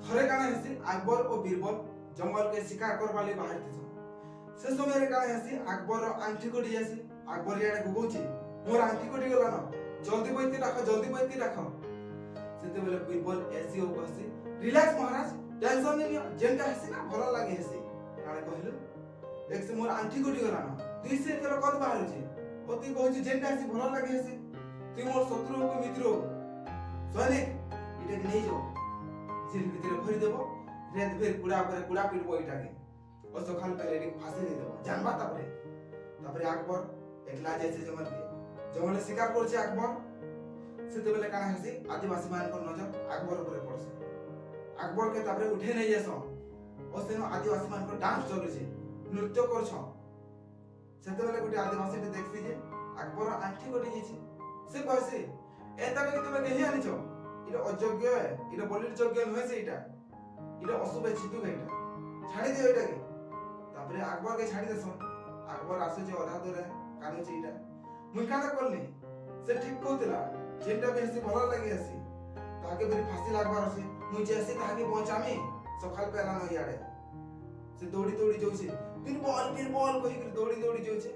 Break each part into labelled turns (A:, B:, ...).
A: थरे काना हेसी अकबर और बीरबल जंगल के शिकार करबा ले बाहर थे से समय रे काना हेसी अकबर आंटी कोडी आसी अकबर याडे गुगोची मोर आंटी कोडी गला ना जल्दी बैठी रखो सेते बेले बीरबल ऐसी हो कहसी रिलैक्स महाराज टेंशन नहीं लियो जेंटा हेसी ना भलो लागे हेसी काना कहलु एक से मोर आंटी कोडी गला ना तुई से तेरा कद बाहर छी ओ तुई कहू जेंटा हेसी भलो लागे हेसी तुई मोर शत्रु को मित्र सैनिक इटा के नहीं जो जेल भीतर भरी देबो रेत भेर कुड़ा पिटबो इटा के और सखाल पहले रे फांसी दे देबो जानबा तापरे अकबर एकला जैसे जंगल शिकार करछे अकबर सेते बेले काना हेसी आदिवासी मान को नजर अकबर ऊपर पड़से अकबर के तापरे उठे नहीं जेसो और सेनो आदिवासी मान को डांस चलुछे नृत्य करछो सेते बेले गुटे आदिवासी ते देखसी जे अकबर आंठी कोटी जेछि से कहसे एता के तुमे केहि आनिछो इटा अयोग्य है इटा बलिर योग्य नहे से इटा अशुभ है छितु है इटा छाड़ी दियो इटा के तापरे अकबर के छाड़ी देसो अकबर आसे जे अधा दूर है कानो छि इटा मुई काना करली से ठीक कहतला जेंटा भी हसी भलो लागे हसी ताके बेरी फांसी लागबार हसी मुई जेसी ताके बचामी सखाल पेला न याडे से दौड़ी जोछे बीरबल कहि के दौड़ी जोछे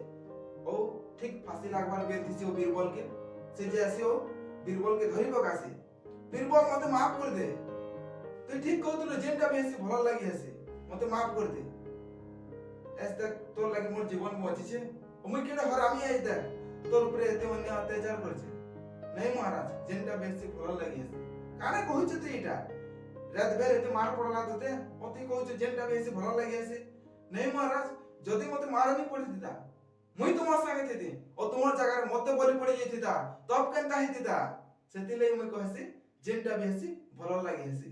A: ओ ठीक फांसी लागबार बेर दिसी ओ बीरबल के से जेसी ओ बीरबल के धरि पकासी बीरबल मते माफ कर दे तू ठीक कहतलो जेंटा भी हसी भलो लागे हसी मते माफ कर दे एस तक तोर लागे मोर जीवन में अछि छे ओ मुई केडा हरामी आइ दे तोर ऊपर एते अन्य अत्याचार करछे नहीं महाराज जेंटा बेसी भलो लागे हसी काने कहू छ तू इटा रात बेर एते मार पड़ला तते ओती कहू छ जेंटा बेसी भलो लागे हसी नहीं महाराज जदी मते मारनी पड़ी दिता मुई तुमर संगे थेती ओ तुमर जगह मते बलि पड़ी जेतिता तब केनता हेतिता सेति लई मुई कहसी जेंटा बेसी भलो लागे हसी।